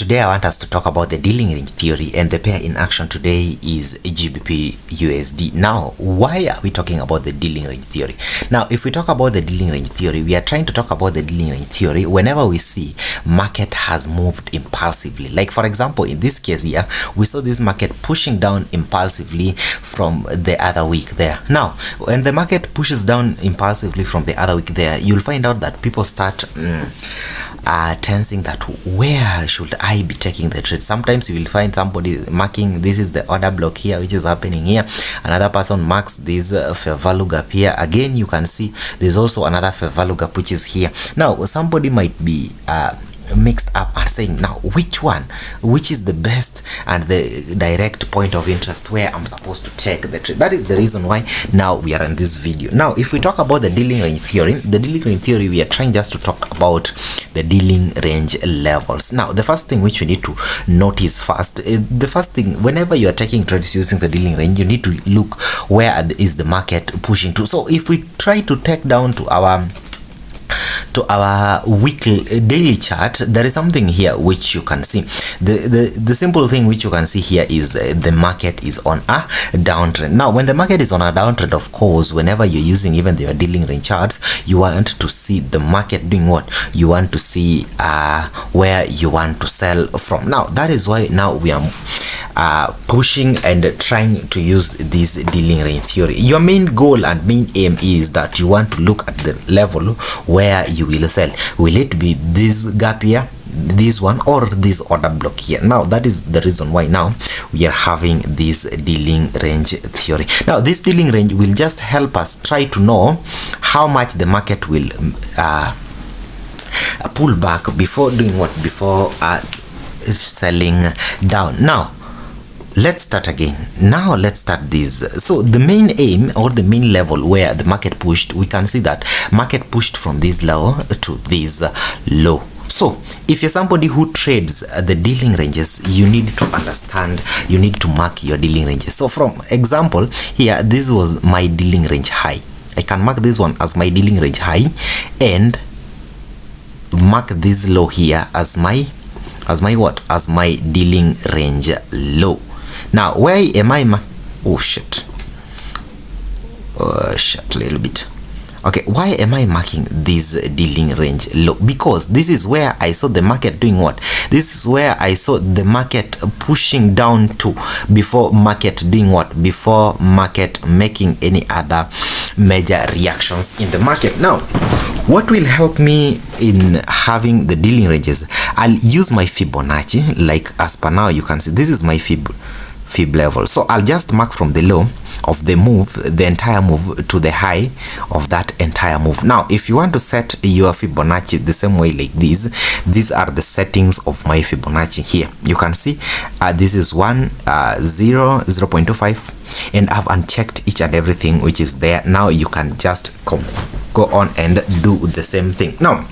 Today I want us to talk about the dealing range theory, and the pair in action today is Gbpusd. Now, why are we talking about the dealing range theory? Now, if we talk about the dealing range theory, we are trying to talk about the dealing range theory whenever we see market has moved impulsively. Like for example, in this case here, we saw this market pushing down impulsively from the other week there. Now, when the market pushes down impulsively from the other week there, you'll find out that people start tensing that where should I be taking the trade. Sometimes you will find somebody marking this is the order block here, which is happening here. Another person marks this fair value gap here. Again, you can see there's also another fair value gap which is here. Now somebody might be mixed up and saying, now which is the best and the direct point of interest where I'm supposed to take the trade. That is the reason why now we are in this video. Now if we talk about the dealing range theory, we are trying just to talk about the dealing range levels. Now the first thing which we need to notice first, the first thing, whenever you are taking trades using the dealing range, you need to look where is the market pushing to. So if we try to take down to our weekly daily chart, there is something here which you can see. The simple thing which you can see here is the market is on a downtrend. Now when the market is on a downtrend, of course, whenever you're using even your dealing range charts, you want to see the market doing what? You want to see where you want to sell from. Now that is why now we are pushing and trying to use this dealing range theory. Your main goal and main aim is that you want to look at the level where you will sell. Will it be this gap here, this one, or this order block here? Now that is the reason why now we are having this dealing range theory. Now this dealing range will just help us try to know how much the market will pull back before doing what? Before selling down. Now let's start again. Now let's start this. So the main aim or the main level where the market pushed, we can see that market pushed from this low to this low. So if you're somebody who trades the dealing ranges, you need to understand, you need to mark your dealing ranges. So from example here, this was my dealing range high. I can mark this one as my dealing range high and mark this low here as my what? As my dealing range low. Now where am I a little bit. Okay, why am I marking this dealing range low? Because this is where I saw the market doing what? This is where I saw the market pushing down to before market doing what? Before market making any other major reactions in the market. Now what will help me in having the dealing ranges? I'll use my Fibonacci. Like as per now, you can see this is my fib level. So I'll just mark from the low of the move, the entire move, to the high of that entire move. Now if you want to set your Fibonacci the same way like this, these are the settings of my Fibonacci here. You can see this is 1 0 0.25, and I've unchecked each and everything which is there. Now you can just go on and do the same thing. Now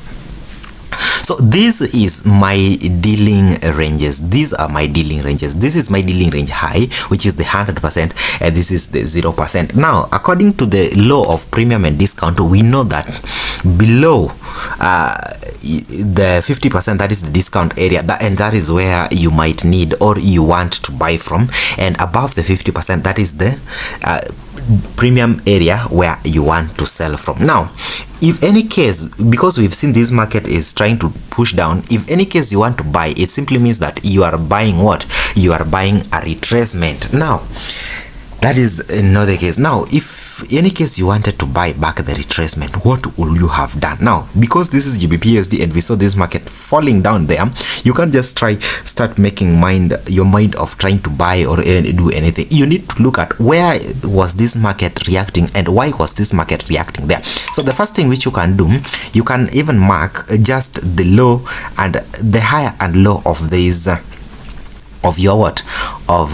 so this is my dealing ranges. These are my dealing ranges. This is my dealing range high, which is the 100%, and this is the 0%. Now according to the law of premium and discount, we know that below the 50%, that is the discount area, and that is where you might need or you want to buy from, and above the 50%, that is the premium area where you want to sell from. Now if any case, because we've seen this market is trying to push down, if any case you want to buy, it simply means that you are buying what? You are buying a retracement. Now that is another case. Now if any case you wanted to buy back the retracement, what will you have done? Now because this is Gbpusd and we saw this market falling down there, you can't just start making your mind of trying to buy or do anything. You need to look at where was this market reacting and why was this market reacting there. So the first thing which you can do, you can even mark just the low and the higher and low of these of your what? Of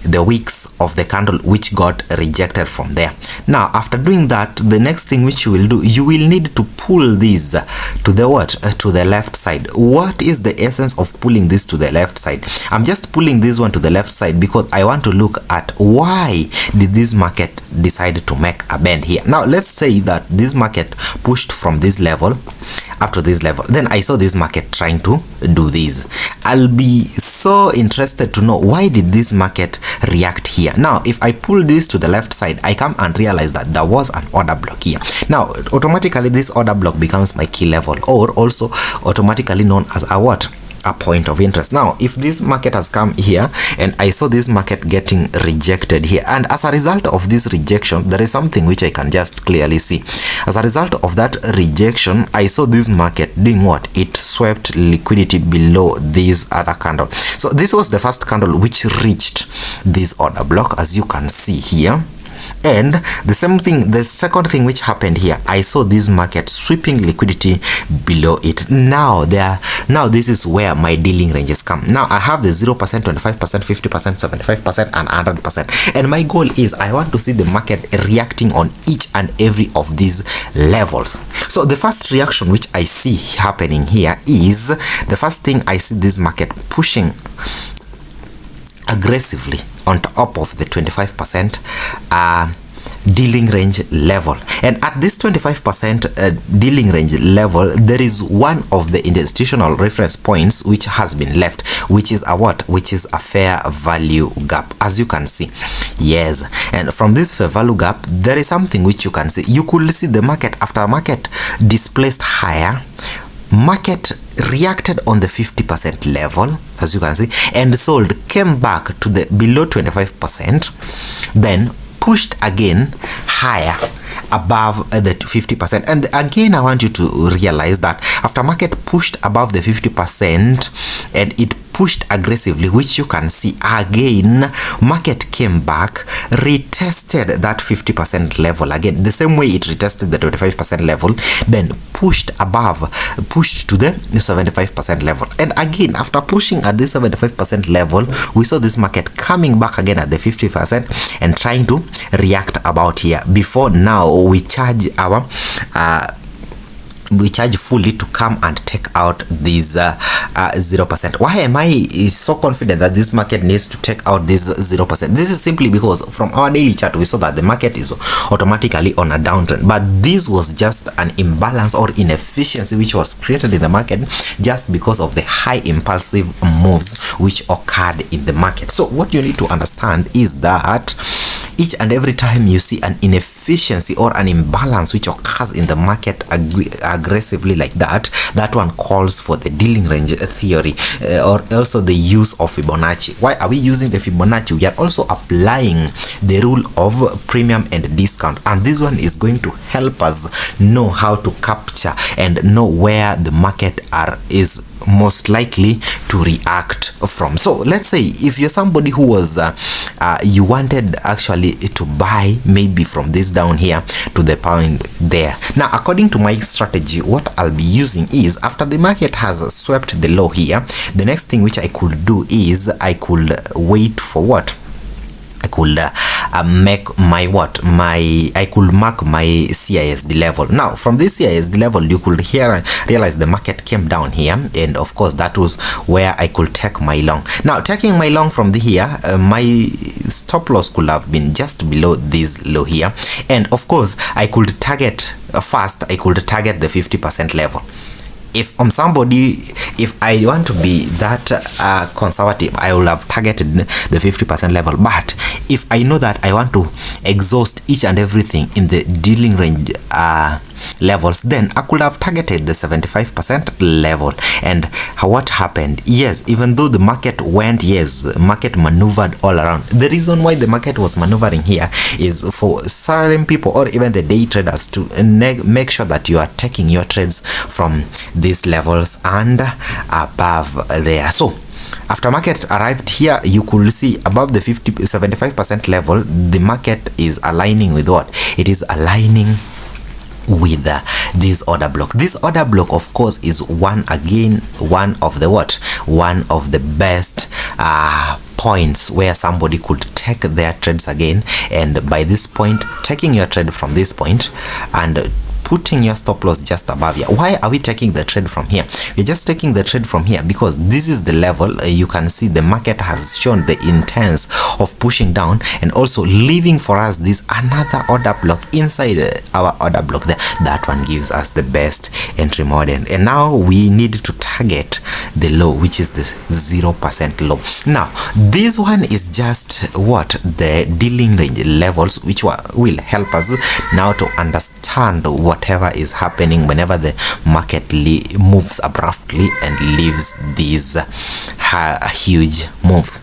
the wicks of the candle which got rejected from there. Now after doing that, the next thing which you will do, you will need to pull this to the what, to the left side. What is the essence of pulling this to the left side? I'm just pulling this one to the left side because I want to look at why did this market decide to make a bend here. Now let's say that this market pushed from this level up to this level, then I saw this market trying to do this. I'll be so interested to know why did this market react here. Now if I pull this to the left side, I come and realize that there was an order block here. Now automatically this order block becomes my key level, or also automatically known as a what, a point of interest. Now if this market has come here and I saw this market getting rejected here, and as a result of this rejection, there is something which I can just clearly see. As a result of that rejection, I saw this market doing what? It swept liquidity below this other candle. So this was the first candle which reached this order block, as you can see here. And the same thing, the second thing which happened here, I saw this market sweeping liquidity below it. Now this is where my dealing ranges come. Now I have the 0%, 25%, 50%, 75%, and 100%. And my goal is I want to see the market reacting on each and every of these levels. So the first reaction which I see happening here is, the first thing I see this market pushing aggressively on top of the 25% dealing range level. And at this 25% dealing range level, there is one of the institutional reference points which has been left, which is a what? Which is a fair value gap, as you can see. Yes, and from this fair value gap, there is something which you can see. You could see the market, after market displaced higher, market reacted on the 50% level, as you can see, and sold, came back to the below 25%, then pushed again higher above the 50%. And again, I want you to realize that after market pushed above the 50% and it pushed aggressively, which you can see again, market came back, retested that 50% level again, the same way it retested the 25% level, then pushed above, pushed to the 75% level. And again, after pushing at this 75% level, we saw this market coming back again at the 50% and trying to react about here. Before now, we charge our fully to come and take out these 0%. Why am I so confident that this market needs to take out this 0%? This is simply because from our daily chart, we saw that the market is automatically on a downtrend, but this was just an imbalance or inefficiency which was created in the market just because of the high impulsive moves which occurred in the market. So what you need to understand is that each and every time you see an inefficiency or an imbalance which occurs in the market aggressively like that, that one calls for the dealing range theory, or also the use of Fibonacci. Why are we using the Fibonacci? We are also applying the rule of premium and discount, and this one is going to help us know how to capture and know where the market is most likely to react from. So let's say if you're somebody who was you wanted actually to buy maybe from this down here to the point there. Now according to my strategy, what I'll be using is, after the market has swept the low here, the next thing which I could do is I could wait for what? I could make my what? I could mark my CISD level. Now from this CISD level, you could realize the market came down here, and of course that was where I could take my long. Now taking my long from here, my stop loss could have been just below this low here, and of course I could target first, I could target the 50% level. If I'm somebody, if I want to be that conservative, I will have targeted the 50% level. But if I know that I want to exhaust each and everything in the dealing range levels, then I could have targeted the 75% level. And what happened? Yes, even though the market went, yes, market maneuvered all around. The reason why the market was maneuvering here is for certain people or even the day traders to make sure that you are taking your trades from these levels and above there. So after market arrived here, you could see above the 75% level, the market is aligning with what? It is aligning with this order block. This order block, of course, is one of the best points where somebody could take their trades again, and by this point, taking your trade from this point and putting your stop loss just above here. Why are we taking the trade from here? We're just taking the trade from here because this is the level. You can see the market has shown the intents of pushing down and also leaving for us this another order block inside our order block there. That one gives us the best entry model, and now we need to target the low, which is the 0% low. Now this one is just what the dealing range levels, which will help us now to understand whatever is happening whenever the market moves abruptly and leaves these huge move.